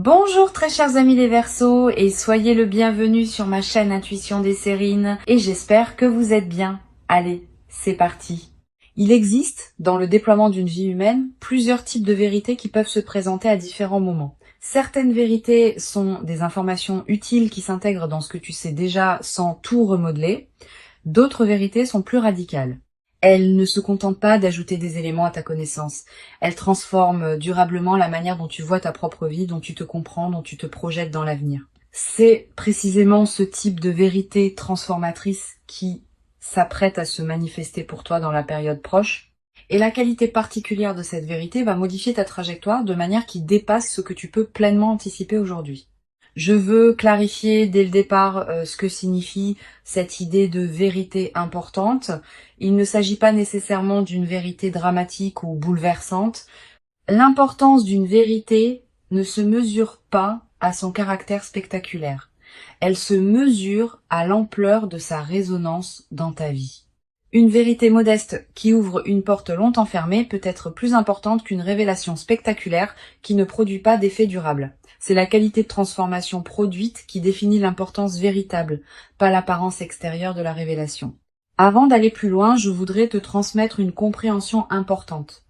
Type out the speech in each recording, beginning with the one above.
Bonjour très chers amis les Verseaux et soyez le bienvenu sur ma chaîne Intuition des Sérines et j'espère que vous êtes bien. Allez, c'est parti. Il existe, dans le déploiement d'une vie humaine, plusieurs types de vérités qui peuvent se présenter à différents moments. Certaines vérités sont des informations utiles qui s'intègrent dans ce que tu sais déjà sans tout remodeler. D'autres vérités sont plus radicales. Elle ne se contente pas d'ajouter des éléments à ta connaissance. Elle transforme durablement la manière dont tu vois ta propre vie, dont tu te comprends, dont tu te projettes dans l'avenir. C'est précisément ce type de vérité transformatrice qui s'apprête à se manifester pour toi dans la période proche. Et la qualité particulière de cette vérité va modifier ta trajectoire de manière qui dépasse ce que tu peux pleinement anticiper aujourd'hui. Je veux clarifier dès le départ ce que signifie cette idée de vérité importante. Il ne s'agit pas nécessairement d'une vérité dramatique ou bouleversante. L'importance d'une vérité ne se mesure pas à son caractère spectaculaire. Elle se mesure à l'ampleur de sa résonance dans ta vie. Une vérité modeste qui ouvre une porte longtemps fermée peut être plus importante qu'une révélation spectaculaire qui ne produit pas d'effet durable. C'est la qualité de transformation produite qui définit l'importance véritable, pas l'apparence extérieure de la révélation. Avant d'aller plus loin, je voudrais te transmettre une compréhension importante.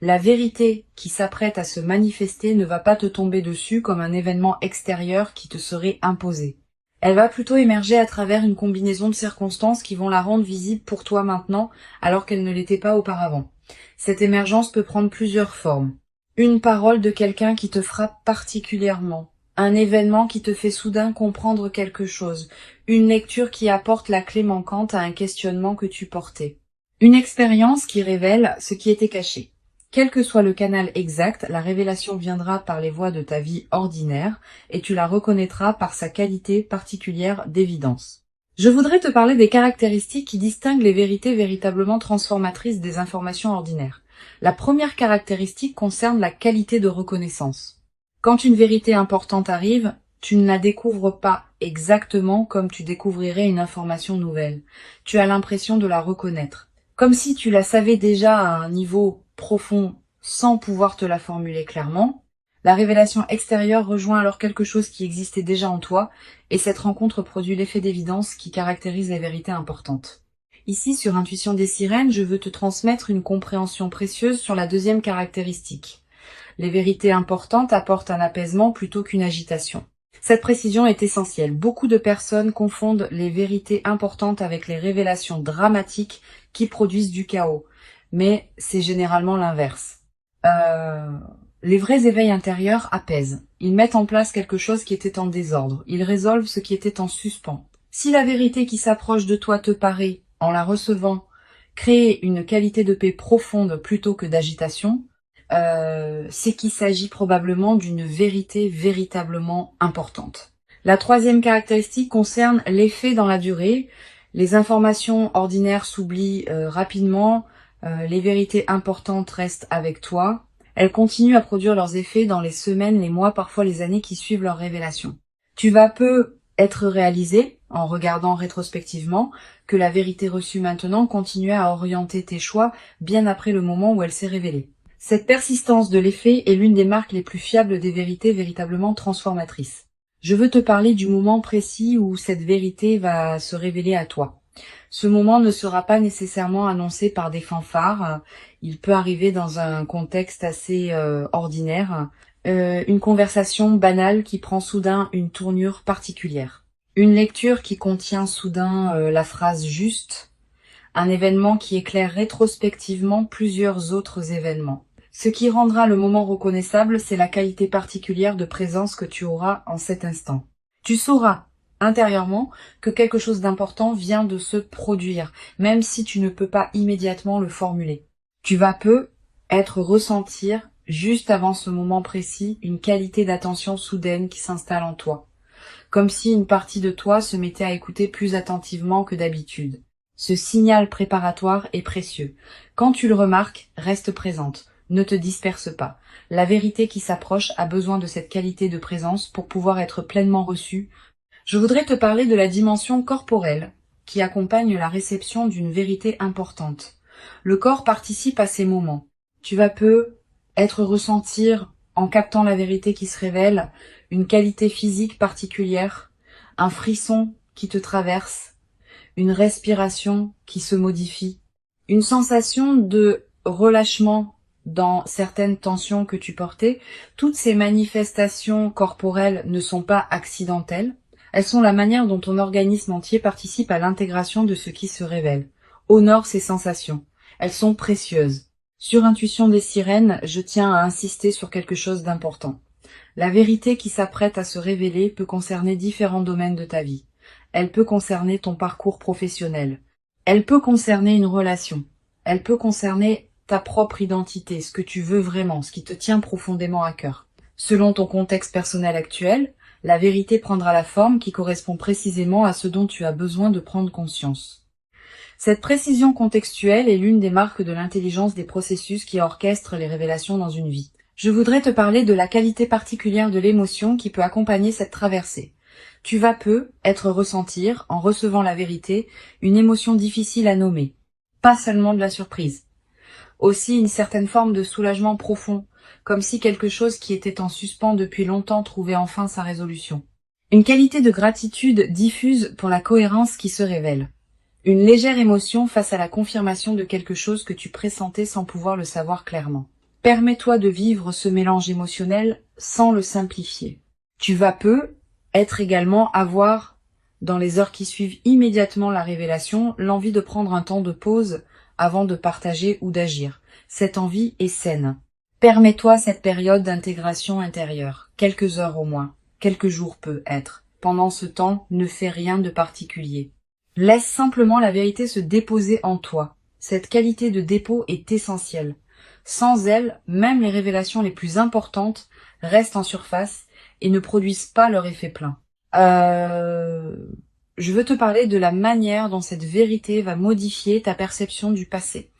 La vérité qui s'apprête à se manifester ne va pas te tomber dessus comme un événement extérieur qui te serait imposé. Elle va plutôt émerger à travers une combinaison de circonstances qui vont la rendre visible pour toi maintenant, alors qu'elle ne l'était pas auparavant. Cette émergence peut prendre plusieurs formes. Une parole de quelqu'un qui te frappe particulièrement. Un événement qui te fait soudain comprendre quelque chose. Une lecture qui apporte la clé manquante à un questionnement que tu portais. Une expérience qui révèle ce qui était caché. Quel que soit le canal exact, la révélation viendra par les voies de ta vie ordinaire et tu la reconnaîtras par sa qualité particulière d'évidence. Je voudrais te parler des caractéristiques qui distinguent les vérités véritablement transformatrices des informations ordinaires. La première caractéristique concerne la qualité de reconnaissance. Quand une vérité importante arrive, tu ne la découvres pas exactement comme tu découvrirais une information nouvelle. Tu as l'impression de la reconnaître. Comme si tu la savais déjà à un niveau profond sans pouvoir te la formuler clairement. La révélation extérieure rejoint alors quelque chose qui existait déjà en toi et cette rencontre produit l'effet d'évidence qui caractérise les vérités importantes. Ici, sur Intuition des Sirènes, je veux te transmettre une compréhension précieuse sur la deuxième caractéristique. Les vérités importantes apportent un apaisement plutôt qu'une agitation. Cette précision est essentielle. Beaucoup de personnes confondent les vérités importantes avec les révélations dramatiques qui produisent du chaos. Mais c'est généralement l'inverse. Les vrais éveils intérieurs apaisent. Ils mettent en place quelque chose qui était en désordre. Ils résolvent ce qui était en suspens. Si la vérité qui s'approche de toi te paraît, en la recevant, créer une qualité de paix profonde plutôt que d'agitation, c'est qu'il s'agit probablement d'une vérité véritablement importante. La troisième caractéristique concerne l'effet dans la durée. Les informations ordinaires s'oublient rapidement, les vérités importantes restent avec toi. Elles continuent à produire leurs effets dans les semaines, les mois, parfois les années qui suivent leur révélation. Tu vas peu être réalisé, en regardant rétrospectivement, que la vérité reçue maintenant continuait à orienter tes choix bien après le moment où elle s'est révélée. Cette persistance de l'effet est l'une des marques les plus fiables des vérités véritablement transformatrices. Je veux te parler du moment précis où cette vérité va se révéler à toi. Ce moment ne sera pas nécessairement annoncé par des fanfares, il peut arriver dans un contexte assez ordinaire, une conversation banale qui prend soudain une tournure particulière, une lecture qui contient soudain la phrase juste, un événement qui éclaire rétrospectivement plusieurs autres événements. Ce qui rendra le moment reconnaissable, c'est la qualité particulière de présence que tu auras en cet instant. Tu sauras intérieurement que quelque chose d'important vient de se produire, même si tu ne peux pas immédiatement le formuler. Tu vas ressentir, juste avant ce moment précis, une qualité d'attention soudaine qui s'installe en toi, comme si une partie de toi se mettait à écouter plus attentivement que d'habitude. Ce signal préparatoire est précieux. Quand tu le remarques, reste présente. Ne te disperse pas. La vérité qui s'approche a besoin de cette qualité de présence pour pouvoir être pleinement reçue. Je voudrais te parler de la dimension corporelle qui accompagne la réception d'une vérité importante. Le corps participe à ces moments. Tu vas ressentir en captant la vérité qui se révèle, une qualité physique particulière, un frisson qui te traverse, une respiration qui se modifie, une sensation de relâchement dans certaines tensions que tu portais. Toutes ces manifestations corporelles ne sont pas accidentelles. Elles sont la manière dont ton organisme entier participe à l'intégration de ce qui se révèle. Honore ces sensations. Elles sont précieuses. Sur Intuition des sirènes, je tiens à insister sur quelque chose d'important. La vérité qui s'apprête à se révéler peut concerner différents domaines de ta vie. Elle peut concerner ton parcours professionnel. Elle peut concerner une relation. Elle peut concerner ta propre identité, ce que tu veux vraiment, ce qui te tient profondément à cœur. Selon ton contexte personnel actuel, la vérité prendra la forme qui correspond précisément à ce dont tu as besoin de prendre conscience. Cette précision contextuelle est l'une des marques de l'intelligence des processus qui orchestrent les révélations dans une vie. Je voudrais te parler de la qualité particulière de l'émotion qui peut accompagner cette traversée. Tu vas peu être ressentir, en recevant la vérité, une émotion difficile à nommer. Pas seulement de la surprise. Aussi une certaine forme de soulagement profond, comme si quelque chose qui était en suspens depuis longtemps trouvait enfin sa résolution. Une qualité de gratitude diffuse pour la cohérence qui se révèle. Une légère émotion face à la confirmation de quelque chose que tu pressentais sans pouvoir le savoir clairement. Permets-toi de vivre ce mélange émotionnel sans le simplifier. Tu vas peu être également avoir, dans les heures qui suivent immédiatement la révélation, l'envie de prendre un temps de pause avant de partager ou d'agir. Cette envie est saine. Permets-toi cette période d'intégration intérieure, quelques heures au moins, quelques jours peut être. Pendant ce temps, ne fais rien de particulier. Laisse simplement la vérité se déposer en toi. Cette qualité de dépôt est essentielle. Sans elle, même les révélations les plus importantes restent en surface et ne produisent pas leur effet plein. Je veux te parler de la manière dont cette vérité va modifier ta perception du passé.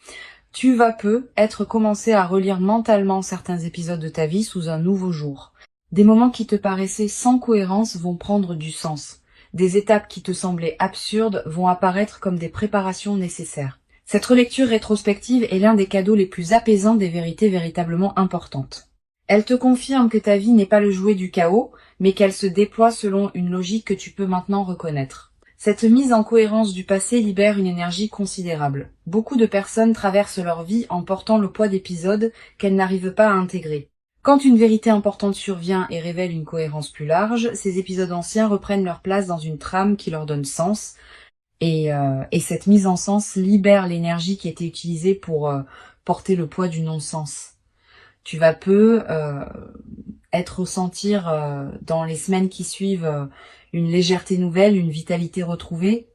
Tu vas peu être commencé à relire mentalement certains épisodes de ta vie sous un nouveau jour. Des moments qui te paraissaient sans cohérence vont prendre du sens. Des étapes qui te semblaient absurdes vont apparaître comme des préparations nécessaires. Cette relecture rétrospective est l'un des cadeaux les plus apaisants des vérités véritablement importantes. Elle te confirme que ta vie n'est pas le jouet du chaos, mais qu'elle se déploie selon une logique que tu peux maintenant reconnaître. Cette mise en cohérence du passé libère une énergie considérable. Beaucoup de personnes traversent leur vie en portant le poids d'épisodes qu'elles n'arrivent pas à intégrer. Quand une vérité importante survient et révèle une cohérence plus large, ces épisodes anciens reprennent leur place dans une trame qui leur donne sens, et cette mise en sens libère l'énergie qui était utilisée pour porter le poids du non-sens. Tu vas peu ressentir dans les semaines qui suivent une légèreté nouvelle, une vitalité retrouvée.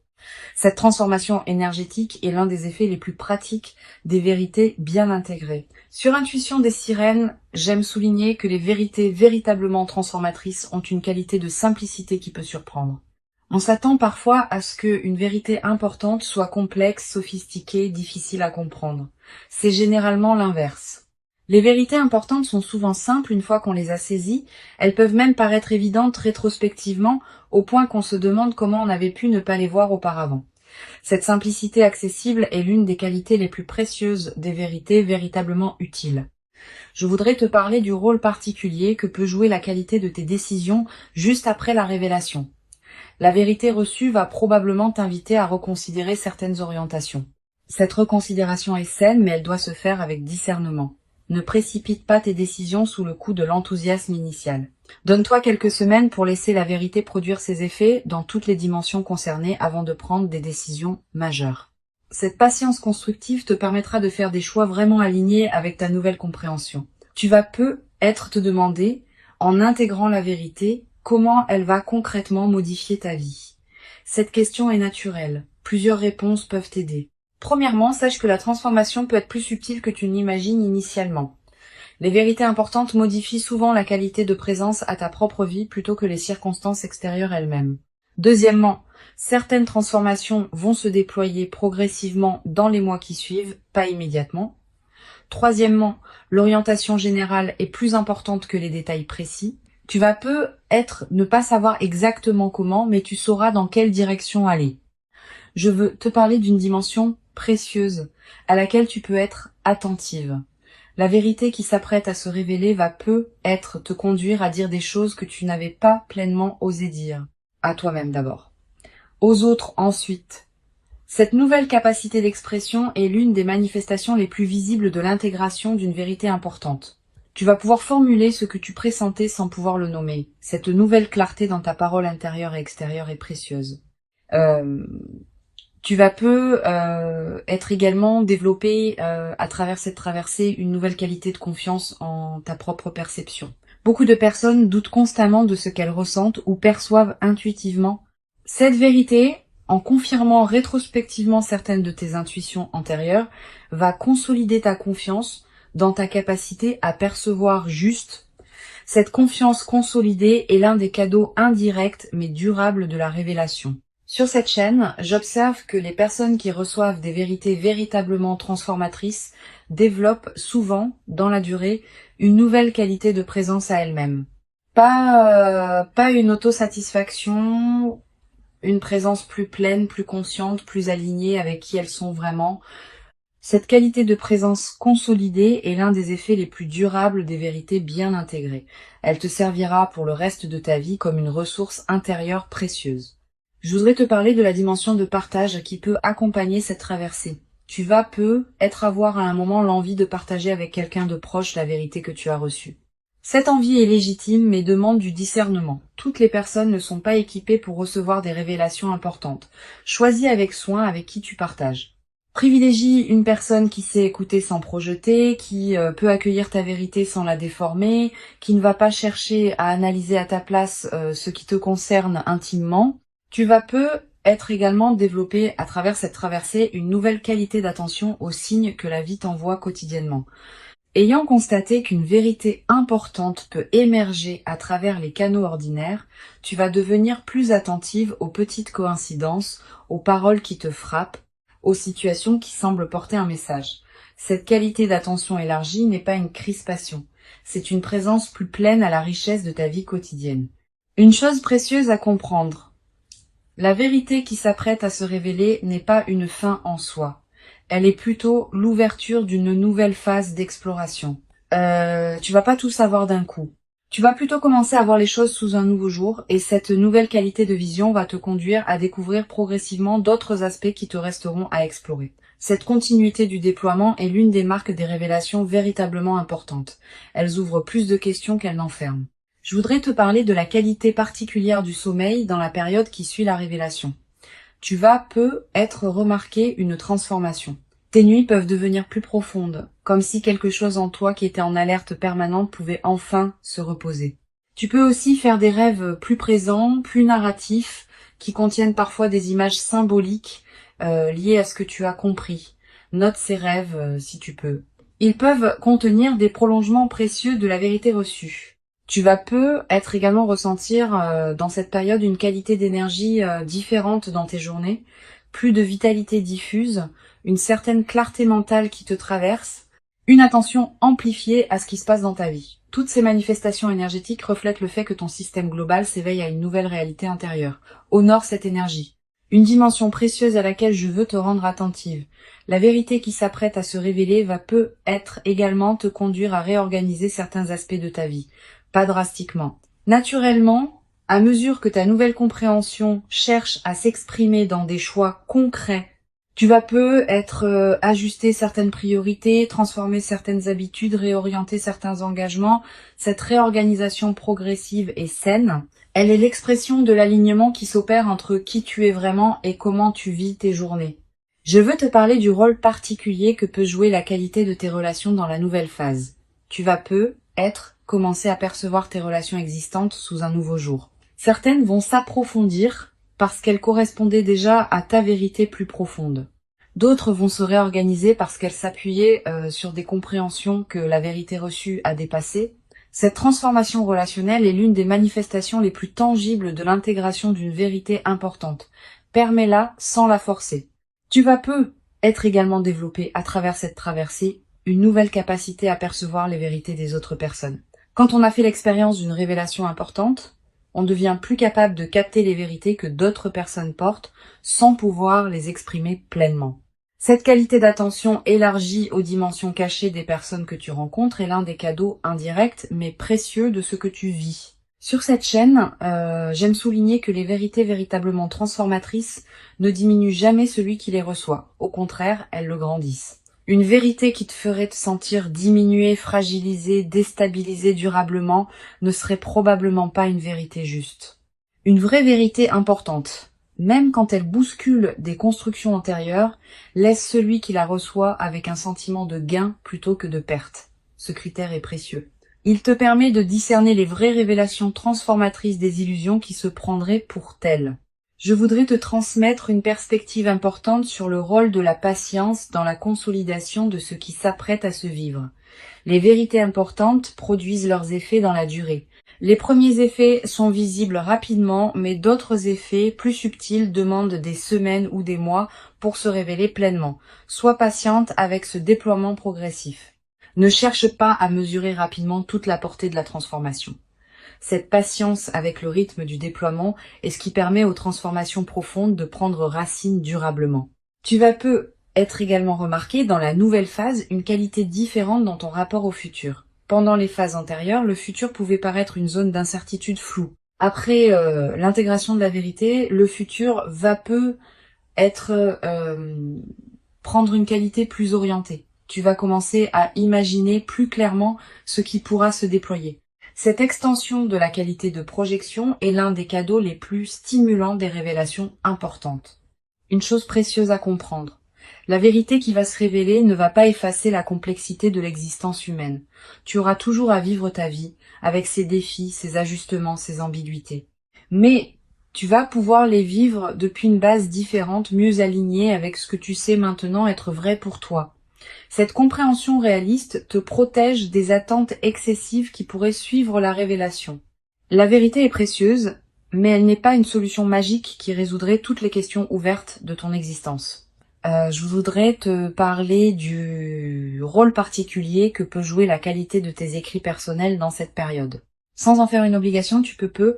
Cette transformation énergétique est l'un des effets les plus pratiques des vérités bien intégrées. Sur Intuition des sirènes, j'aime souligner que les vérités véritablement transformatrices ont une qualité de simplicité qui peut surprendre. On s'attend parfois à ce qu'une vérité importante soit complexe, sophistiquée, difficile à comprendre. C'est généralement l'inverse. Les vérités importantes sont souvent simples une fois qu'on les a saisies, elles peuvent même paraître évidentes rétrospectivement, au point qu'on se demande comment on avait pu ne pas les voir auparavant. Cette simplicité accessible est l'une des qualités les plus précieuses des vérités véritablement utiles. Je voudrais te parler du rôle particulier que peut jouer la qualité de tes décisions juste après la révélation. La vérité reçue va probablement t'inviter à reconsidérer certaines orientations. Cette reconsidération est saine, mais elle doit se faire avec discernement. Ne précipite pas tes décisions sous le coup de l'enthousiasme initial. Donne-toi quelques semaines pour laisser la vérité produire ses effets dans toutes les dimensions concernées avant de prendre des décisions majeures. Cette patience constructive te permettra de faire des choix vraiment alignés avec ta nouvelle compréhension. Tu vas peu être te demander, en intégrant la vérité, comment elle va concrètement modifier ta vie. Cette question est naturelle. Plusieurs réponses peuvent t'aider. Premièrement, sache que la transformation peut être plus subtile que tu n'imagines initialement. Les vérités importantes modifient souvent la qualité de présence à ta propre vie plutôt que les circonstances extérieures elles-mêmes. Deuxièmement, certaines transformations vont se déployer progressivement dans les mois qui suivent, pas immédiatement. Troisièmement, l'orientation générale est plus importante que les détails précis. Tu vas peu ne pas savoir exactement comment, mais tu sauras dans quelle direction aller. Je veux te parler d'une dimension précieuse à laquelle tu peux être attentive. La vérité qui s'apprête à se révéler va peut-être te conduire à dire des choses que tu n'avais pas pleinement osé dire. À toi-même d'abord. Aux autres ensuite. Cette nouvelle capacité d'expression est l'une des manifestations les plus visibles de l'intégration d'une vérité importante. Tu vas pouvoir formuler ce que tu pressentais sans pouvoir le nommer. Cette nouvelle clarté dans ta parole intérieure et extérieure est précieuse. Tu vas être également développé à travers cette traversée une nouvelle qualité de confiance en ta propre perception. Beaucoup de personnes doutent constamment de ce qu'elles ressentent ou perçoivent intuitivement. Cette vérité, en confirmant rétrospectivement certaines de tes intuitions antérieures, va consolider ta confiance dans ta capacité à percevoir juste. Cette confiance consolidée est l'un des cadeaux indirects mais durables de la révélation. Sur cette chaîne, j'observe que les personnes qui reçoivent des vérités véritablement transformatrices développent souvent, dans la durée, une nouvelle qualité de présence à elles-mêmes. Pas une autosatisfaction, une présence plus pleine, plus consciente, plus alignée avec qui elles sont vraiment. Cette qualité de présence consolidée est l'un des effets les plus durables des vérités bien intégrées. Elle te servira pour le reste de ta vie comme une ressource intérieure précieuse. Je voudrais te parler de la dimension de partage qui peut accompagner cette traversée. Tu vas peut-être avoir à un moment l'envie de partager avec quelqu'un de proche la vérité que tu as reçue. Cette envie est légitime mais demande du discernement. Toutes les personnes ne sont pas équipées pour recevoir des révélations importantes. Choisis avec soin avec qui tu partages. Privilégie une personne qui sait écouter sans projeter, qui peut accueillir ta vérité sans la déformer, qui ne va pas chercher à analyser à ta place ce qui te concerne intimement. Tu vas peut-être également développer à travers cette traversée une nouvelle qualité d'attention aux signes que la vie t'envoie quotidiennement. Ayant constaté qu'une vérité importante peut émerger à travers les canaux ordinaires, tu vas devenir plus attentive aux petites coïncidences, aux paroles qui te frappent, aux situations qui semblent porter un message. Cette qualité d'attention élargie n'est pas une crispation, c'est une présence plus pleine à la richesse de ta vie quotidienne. Une chose précieuse à comprendre. La vérité qui s'apprête à se révéler n'est pas une fin en soi. Elle est plutôt l'ouverture d'une nouvelle phase d'exploration. Tu vas pas tout savoir d'un coup. Tu vas plutôt commencer à voir les choses sous un nouveau jour et cette nouvelle qualité de vision va te conduire à découvrir progressivement d'autres aspects qui te resteront à explorer. Cette continuité du déploiement est l'une des marques des révélations véritablement importantes. Elles ouvrent plus de questions qu'elles n'enferment. Je voudrais te parler de la qualité particulière du sommeil dans la période qui suit la révélation. Tu vas peut-être remarquer une transformation. Tes nuits peuvent devenir plus profondes, comme si quelque chose en toi qui était en alerte permanente pouvait enfin se reposer. Tu peux aussi faire des rêves plus présents, plus narratifs, qui contiennent parfois des images symboliques liées à ce que tu as compris. Note ces rêves si tu peux. Ils peuvent contenir des prolongements précieux de la vérité reçue. Tu vas peut-être également ressentir dans cette période une qualité d'énergie différente dans tes journées, plus de vitalité diffuse, une certaine clarté mentale qui te traverse, une attention amplifiée à ce qui se passe dans ta vie. Toutes ces manifestations énergétiques reflètent le fait que ton système global s'éveille à une nouvelle réalité intérieure. Honore cette énergie. Une dimension précieuse à laquelle je veux te rendre attentive. La vérité qui s'apprête à se révéler va peut-être également te conduire à réorganiser certains aspects de ta vie. Pas drastiquement. Naturellement, à mesure que ta nouvelle compréhension cherche à s'exprimer dans des choix concrets, tu vas peut-être ajuster certaines priorités, transformer certaines habitudes, réorienter certains engagements. Cette réorganisation progressive et saine, elle est l'expression de l'alignement qui s'opère entre qui tu es vraiment et comment tu vis tes journées. Je veux te parler du rôle particulier que peut jouer la qualité de tes relations dans la nouvelle phase. Tu vas peut-être commencer à percevoir tes relations existantes sous un nouveau jour. Certaines vont s'approfondir parce qu'elles correspondaient déjà à ta vérité plus profonde. D'autres vont se réorganiser parce qu'elles s'appuyaient sur des compréhensions que la vérité reçue a dépassées. Cette transformation relationnelle est l'une des manifestations les plus tangibles de l'intégration d'une vérité importante. Permets-la sans la forcer. Tu vas être également développé à travers cette traversée une nouvelle capacité à percevoir les vérités des autres personnes. Quand on a fait l'expérience d'une révélation importante, on devient plus capable de capter les vérités que d'autres personnes portent sans pouvoir les exprimer pleinement. Cette qualité d'attention élargie aux dimensions cachées des personnes que tu rencontres est l'un des cadeaux indirects mais précieux de ce que tu vis. Sur cette chaîne, j'aime souligner que les vérités véritablement transformatrices ne diminuent jamais celui qui les reçoit. Au contraire, elles le grandissent. Une vérité qui te ferait te sentir diminué, fragilisé, déstabilisé durablement ne serait probablement pas une vérité juste. Une vraie vérité importante, même quand elle bouscule des constructions antérieures, laisse celui qui la reçoit avec un sentiment de gain plutôt que de perte. Ce critère est précieux. Il te permet de discerner les vraies révélations transformatrices des illusions qui se prendraient pour telles. Je voudrais te transmettre une perspective importante sur le rôle de la patience dans la consolidation de ce qui s'apprête à se vivre. Les vérités importantes produisent leurs effets dans la durée. Les premiers effets sont visibles rapidement, mais d'autres effets plus subtils demandent des semaines ou des mois pour se révéler pleinement. Sois patiente avec ce déploiement progressif. Ne cherche pas à mesurer rapidement toute la portée de la transformation. Cette patience avec le rythme du déploiement est ce qui permet aux transformations profondes de prendre racine durablement. Tu vas peu être également remarqué dans la nouvelle phase une qualité différente dans ton rapport au futur. Pendant les phases antérieures, le futur pouvait paraître une zone d'incertitude floue. Après l'intégration de la vérité, le futur va peu être prendre une qualité plus orientée. Tu vas commencer à imaginer plus clairement ce qui pourra se déployer. Cette extension de la qualité de projection est l'un des cadeaux les plus stimulants des révélations importantes. Une chose précieuse à comprendre. La vérité qui va se révéler ne va pas effacer la complexité de l'existence humaine. Tu auras toujours à vivre ta vie, avec ses défis, ses ajustements, ses ambiguïtés. Mais tu vas pouvoir les vivre depuis une base différente, mieux alignée avec ce que tu sais maintenant être vrai pour toi. Cette compréhension réaliste te protège des attentes excessives qui pourraient suivre la révélation. La vérité est précieuse, mais elle n'est pas une solution magique qui résoudrait toutes les questions ouvertes de ton existence. Je voudrais te parler du rôle particulier que peut jouer la qualité de tes écrits personnels dans cette période. Sans en faire une obligation, tu peux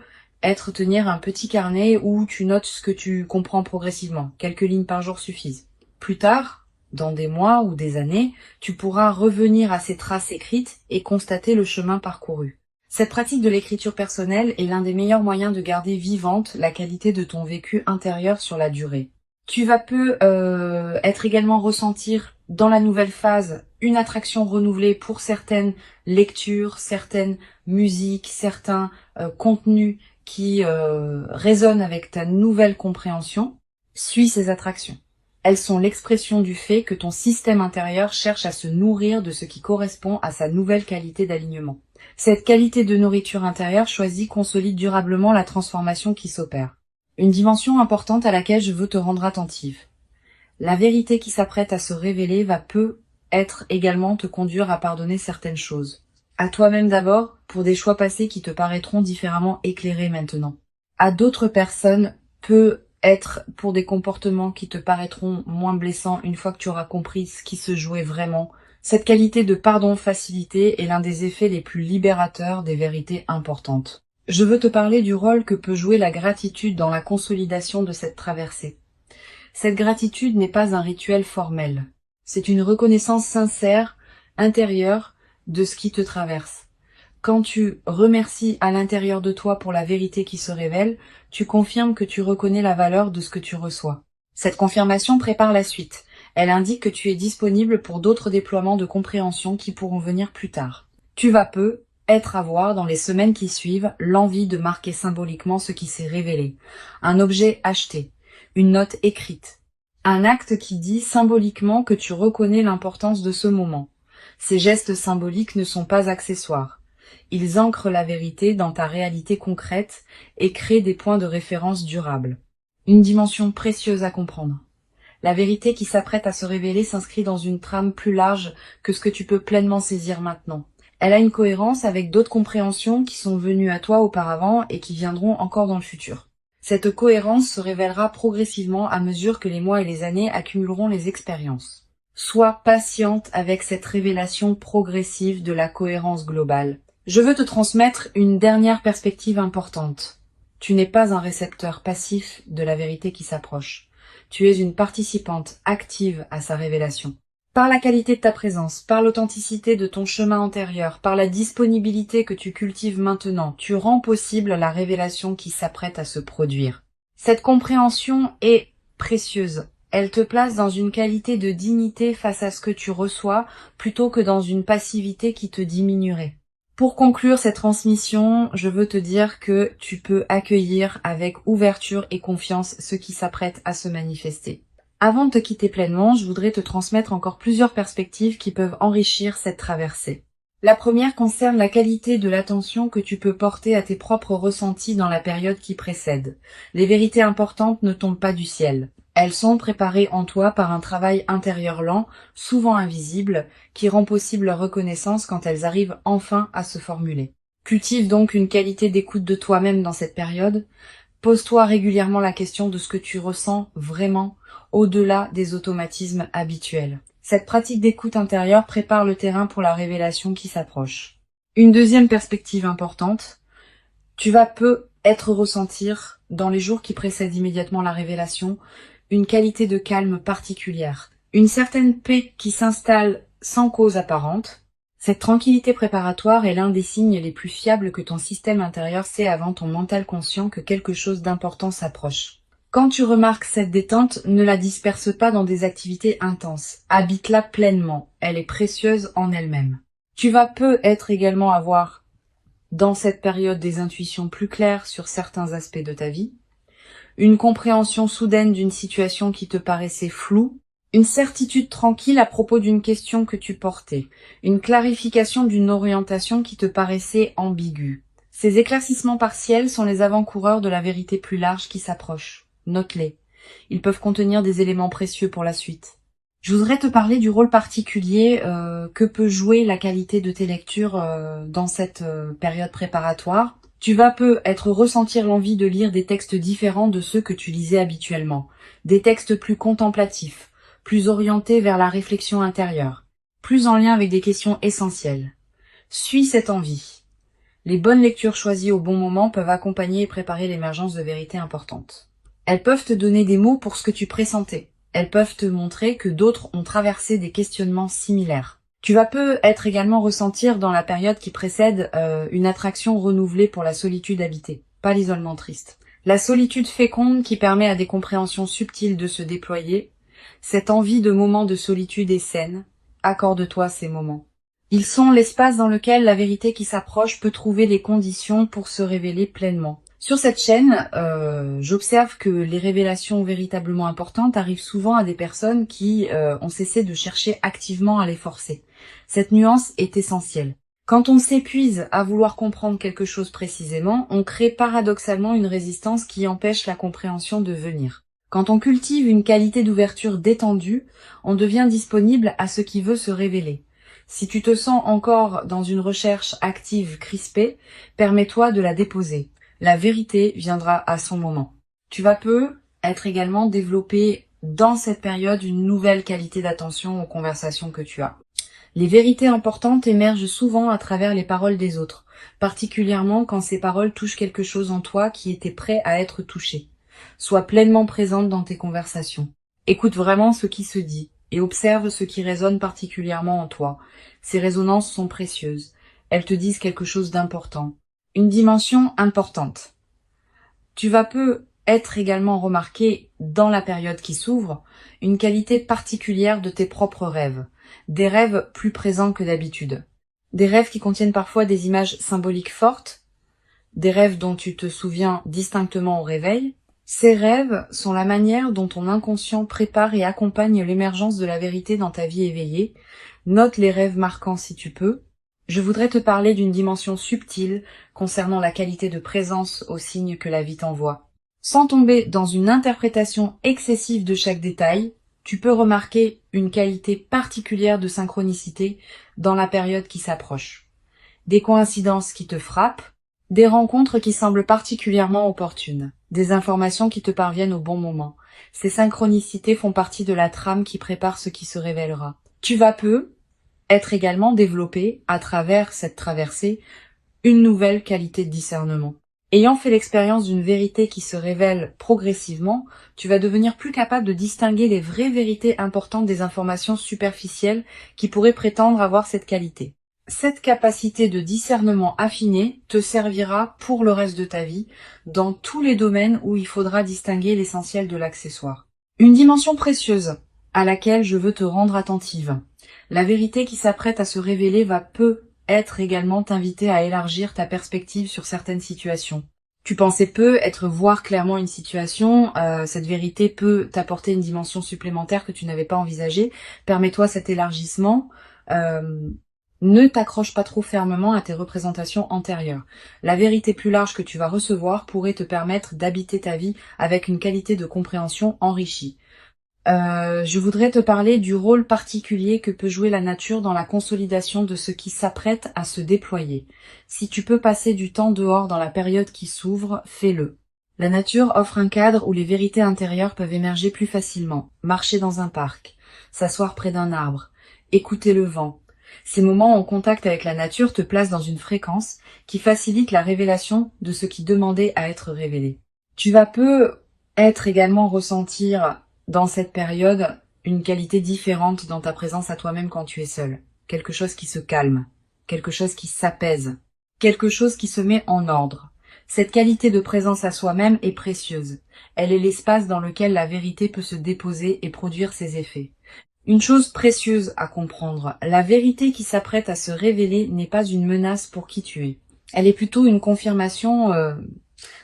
tenir un petit carnet où tu notes ce que tu comprends progressivement. Quelques lignes par jour suffisent. Plus tard, dans des mois ou des années, tu pourras revenir à ces traces écrites et constater le chemin parcouru. Cette pratique de l'écriture personnelle est l'un des meilleurs moyens de garder vivante la qualité de ton vécu intérieur sur la durée. Tu vas peu être également ressentir dans la nouvelle phase une attraction renouvelée pour certaines lectures, certaines musiques, certains contenus qui résonnent avec ta nouvelle compréhension. Suis ces attractions. Elles sont l'expression du fait que ton système intérieur cherche à se nourrir de ce qui correspond à sa nouvelle qualité d'alignement. Cette qualité de nourriture intérieure choisie consolide durablement la transformation qui s'opère. Une dimension importante à laquelle je veux te rendre attentive. La vérité qui s'apprête à se révéler va peu être également te conduire à pardonner certaines choses. À toi-même d'abord, pour des choix passés qui te paraîtront différemment éclairés maintenant. À d'autres personnes, peut être pour des comportements qui te paraîtront moins blessants une fois que tu auras compris ce qui se jouait vraiment. Cette qualité de pardon facilité est l'un des effets les plus libérateurs des vérités importantes. Je veux te parler du rôle que peut jouer la gratitude dans la consolidation de cette traversée. Cette gratitude n'est pas un rituel formel. C'est une reconnaissance sincère, intérieure, de ce qui te traverse. Quand tu remercies à l'intérieur de toi pour la vérité qui se révèle, tu confirmes que tu reconnais la valeur de ce que tu reçois. Cette confirmation prépare la suite. Elle indique que tu es disponible pour d'autres déploiements de compréhension qui pourront venir plus tard. Tu vas peu être à voir dans les semaines qui suivent l'envie de marquer symboliquement ce qui s'est révélé. Un objet acheté, une note écrite, un acte qui dit symboliquement que tu reconnais l'importance de ce moment. Ces gestes symboliques ne sont pas accessoires. Ils ancrent la vérité dans ta réalité concrète et créent des points de référence durables. Une dimension précieuse à comprendre. La vérité qui s'apprête à se révéler s'inscrit dans une trame plus large que ce que tu peux pleinement saisir maintenant. Elle a une cohérence avec d'autres compréhensions qui sont venues à toi auparavant et qui viendront encore dans le futur. Cette cohérence se révélera progressivement à mesure que les mois et les années accumuleront les expériences. Sois patiente avec cette révélation progressive de la cohérence globale. Je veux te transmettre une dernière perspective importante. Tu n'es pas un récepteur passif de la vérité qui s'approche. Tu es une participante active à sa révélation. Par la qualité de ta présence, par l'authenticité de ton chemin antérieur, par la disponibilité que tu cultives maintenant, tu rends possible la révélation qui s'apprête à se produire. Cette compréhension est précieuse. Elle te place dans une qualité de dignité face à ce que tu reçois, plutôt que dans une passivité qui te diminuerait. Pour conclure cette transmission, je veux te dire que tu peux accueillir avec ouverture et confiance ce qui s'apprête à se manifester. Avant de te quitter pleinement, je voudrais te transmettre encore plusieurs perspectives qui peuvent enrichir cette traversée. La première concerne la qualité de l'attention que tu peux porter à tes propres ressentis dans la période qui précède. Les vérités importantes ne tombent pas du ciel. Elles sont préparées en toi par un travail intérieur lent, souvent invisible, qui rend possible leur reconnaissance quand elles arrivent enfin à se formuler. Cultive donc une qualité d'écoute de toi-même dans cette période. Pose-toi régulièrement la question de ce que tu ressens vraiment, au-delà des automatismes habituels. Cette pratique d'écoute intérieure prépare le terrain pour la révélation qui s'approche. Une deuxième perspective importante, tu vas peut-être ressentir, dans les jours qui précèdent immédiatement la révélation, une qualité de calme particulière, une certaine paix qui s'installe sans cause apparente. Cette tranquillité préparatoire est l'un des signes les plus fiables que ton système intérieur sait avant ton mental conscient que quelque chose d'important s'approche. Quand tu remarques cette détente, ne la disperse pas dans des activités intenses. Habite-la pleinement. Elle est précieuse en elle-même. Tu vas peut-être également avoir, dans cette période, des intuitions plus claires sur certains aspects de ta vie, une compréhension soudaine d'une situation qui te paraissait floue, une certitude tranquille à propos d'une question que tu portais, une clarification d'une orientation qui te paraissait ambiguë. Ces éclaircissements partiels sont les avant-coureurs de la vérité plus large qui s'approche. Note-les. Ils peuvent contenir des éléments précieux pour la suite. Je voudrais te parler du rôle particulier que peut jouer la qualité de tes lectures dans cette période préparatoire. Tu vas peut-être ressentir l'envie de lire des textes différents de ceux que tu lisais habituellement. Des textes plus contemplatifs, plus orientés vers la réflexion intérieure, plus en lien avec des questions essentielles. Suis cette envie. Les bonnes lectures choisies au bon moment peuvent accompagner et préparer l'émergence de vérités importantes. Elles peuvent te donner des mots pour ce que tu pressentais. Elles peuvent te montrer que d'autres ont traversé des questionnements similaires. Tu vas peut-être également ressentir dans la période qui précède une attraction renouvelée pour la solitude habitée, pas l'isolement triste. La solitude féconde qui permet à des compréhensions subtiles de se déployer. Cette envie de moments de solitude est saine. Accorde-toi ces moments. Ils sont l'espace dans lequel la vérité qui s'approche peut trouver les conditions pour se révéler pleinement. Sur cette chaîne, j'observe que les révélations véritablement importantes arrivent souvent à des personnes qui ont cessé de chercher activement à les forcer. Cette nuance est essentielle. Quand on s'épuise à vouloir comprendre quelque chose précisément, on crée paradoxalement une résistance qui empêche la compréhension de venir. Quand on cultive une qualité d'ouverture détendue, on devient disponible à ce qui veut se révéler. Si tu te sens encore dans une recherche active crispée, permets-toi de la déposer. La vérité viendra à son moment. Tu vas peut-être également développer dans cette période une nouvelle qualité d'attention aux conversations que tu as. Les vérités importantes émergent souvent à travers les paroles des autres, particulièrement quand ces paroles touchent quelque chose en toi qui était prêt à être touché. Sois pleinement présente dans tes conversations. Écoute vraiment ce qui se dit et observe ce qui résonne particulièrement en toi. Ces résonances sont précieuses. Elles te disent quelque chose d'important. Une dimension importante. Tu vas peut-être également remarquer, dans la période qui s'ouvre, une qualité particulière de tes propres rêves. Des rêves plus présents que d'habitude. Des rêves qui contiennent parfois des images symboliques fortes. Des rêves dont tu te souviens distinctement au réveil. Ces rêves sont la manière dont ton inconscient prépare et accompagne l'émergence de la vérité dans ta vie éveillée. Note les rêves marquants si tu peux. Je voudrais te parler d'une dimension subtile concernant la qualité de présence aux signes que la vie t'envoie. Sans tomber dans une interprétation excessive de chaque détail, tu peux remarquer une qualité particulière de synchronicité dans la période qui s'approche. Des coïncidences qui te frappent, des rencontres qui semblent particulièrement opportunes, des informations qui te parviennent au bon moment. Ces synchronicités font partie de la trame qui prépare ce qui se révélera. Tu vas être également développé, à travers cette traversée, une nouvelle qualité de discernement. Ayant fait l'expérience d'une vérité qui se révèle progressivement, tu vas devenir plus capable de distinguer les vraies vérités importantes des informations superficielles qui pourraient prétendre avoir cette qualité. Cette capacité de discernement affiné te servira pour le reste de ta vie, dans tous les domaines où il faudra distinguer l'essentiel de l'accessoire. Une dimension précieuse à laquelle je veux te rendre attentive. La vérité qui s'apprête à se révéler va peut-être également t'inviter à élargir ta perspective sur certaines situations. Tu pensais peut-être voir clairement une situation, cette vérité peut t'apporter une dimension supplémentaire que tu n'avais pas envisagée. Permets-toi cet élargissement. Ne t'accroche pas trop fermement à tes représentations antérieures. La vérité plus large que tu vas recevoir pourrait te permettre d'habiter ta vie avec une qualité de compréhension enrichie. Je voudrais te parler du rôle particulier que peut jouer la nature dans la consolidation de ce qui s'apprête à se déployer. Si tu peux passer du temps dehors dans la période qui s'ouvre, fais-le. La nature offre un cadre où les vérités intérieures peuvent émerger plus facilement. Marcher dans un parc, s'asseoir près d'un arbre, écouter le vent. Ces moments en contact avec la nature te placent dans une fréquence qui facilite la révélation de ce qui demandait à être révélé. Tu vas peut-être également ressentir dans cette période une qualité différente dans ta présence à toi-même quand tu es seul. Quelque chose qui se calme, quelque chose qui s'apaise, quelque chose qui se met en ordre. Cette qualité de présence à soi-même est précieuse. Elle est l'espace dans lequel la vérité peut se déposer et produire ses effets. Une chose précieuse à comprendre, la vérité qui s'apprête à se révéler n'est pas une menace pour qui tu es. Elle est plutôt une confirmation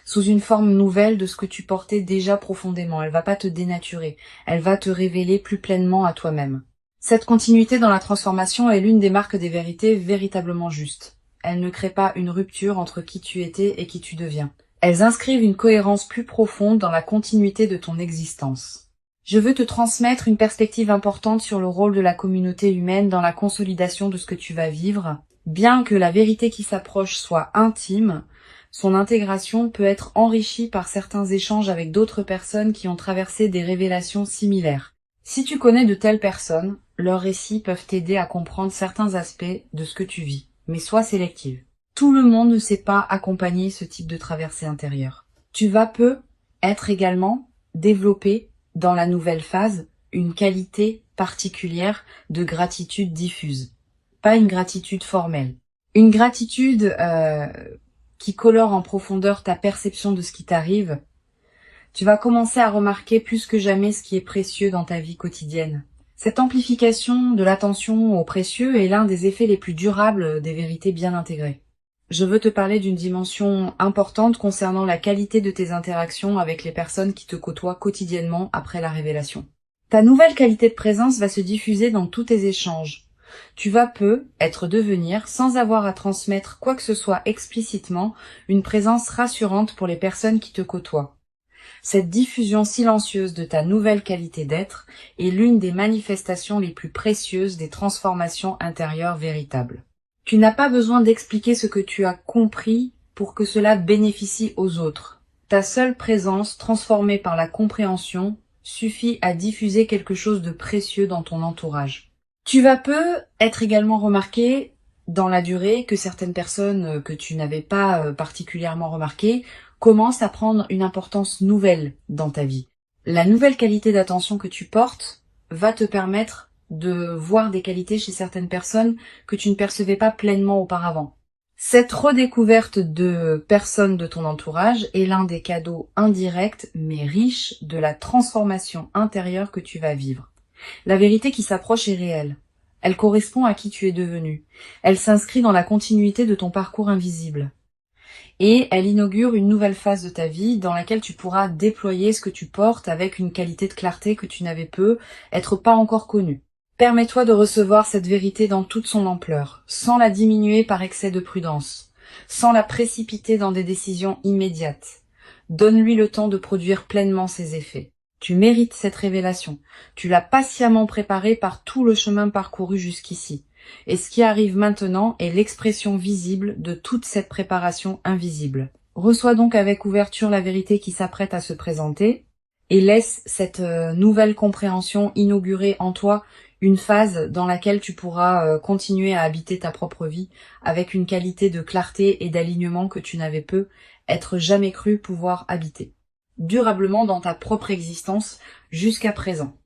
sous une forme nouvelle de ce que tu portais déjà profondément. Elle va pas te dénaturer, elle va te révéler plus pleinement à toi-même. Cette continuité dans la transformation est l'une des marques des vérités véritablement justes. Elles ne créent pas une rupture entre qui tu étais et qui tu deviens. Elles inscrivent une cohérence plus profonde dans la continuité de ton existence. Je veux te transmettre une perspective importante sur le rôle de la communauté humaine dans la consolidation de ce que tu vas vivre. Bien que la vérité qui s'approche soit intime, son intégration peut être enrichie par certains échanges avec d'autres personnes qui ont traversé des révélations similaires. Si tu connais de telles personnes, leurs récits peuvent t'aider à comprendre certains aspects de ce que tu vis, mais sois sélective. Tout le monde ne sait pas accompagner ce type de traversée intérieure. Tu vas peut-être également développer dans la nouvelle phase une qualité particulière de gratitude diffuse. Pas une gratitude formelle. Une gratitude qui colore en profondeur ta perception de ce qui t'arrive. Tu vas commencer à remarquer plus que jamais ce qui est précieux dans ta vie quotidienne. Cette amplification de l'attention au précieux est l'un des effets les plus durables des vérités bien intégrées. Je veux te parler d'une dimension importante concernant la qualité de tes interactions avec les personnes qui te côtoient quotidiennement après la révélation. Ta nouvelle qualité de présence va se diffuser dans tous tes échanges. Tu vas peut-être devenir, sans avoir à transmettre quoi que ce soit explicitement, une présence rassurante pour les personnes qui te côtoient. Cette diffusion silencieuse de ta nouvelle qualité d'être est l'une des manifestations les plus précieuses des transformations intérieures véritables. Tu n'as pas besoin d'expliquer ce que tu as compris pour que cela bénéficie aux autres. Ta seule présence, transformée par la compréhension, suffit à diffuser quelque chose de précieux dans ton entourage. Tu vas peut-être également remarquer dans la durée que certaines personnes que tu n'avais pas particulièrement remarquées commencent à prendre une importance nouvelle dans ta vie. La nouvelle qualité d'attention que tu portes va te permettre de voir des qualités chez certaines personnes que tu ne percevais pas pleinement auparavant. Cette redécouverte de personnes de ton entourage est l'un des cadeaux indirects mais riches de la transformation intérieure que tu vas vivre. La vérité qui s'approche est réelle. Elle correspond à qui tu es devenu. Elle s'inscrit dans la continuité de ton parcours invisible. Et elle inaugure une nouvelle phase de ta vie dans laquelle tu pourras déployer ce que tu portes avec une qualité de clarté que tu n'avais peut-être pas encore connue. Permets-toi de recevoir cette vérité dans toute son ampleur, sans la diminuer par excès de prudence, sans la précipiter dans des décisions immédiates. Donne-lui le temps de produire pleinement ses effets. Tu mérites cette révélation. Tu l'as patiemment préparée par tout le chemin parcouru jusqu'ici. Et ce qui arrive maintenant est l'expression visible de toute cette préparation invisible. Reçois donc avec ouverture la vérité qui s'apprête à se présenter et laisse cette nouvelle compréhension inaugurer en toi Une phase dans laquelle tu pourras continuer à habiter ta propre vie avec une qualité de clarté et d'alignement que tu n'avais jamais cru pouvoir habiter durablement dans ta propre existence jusqu'à présent.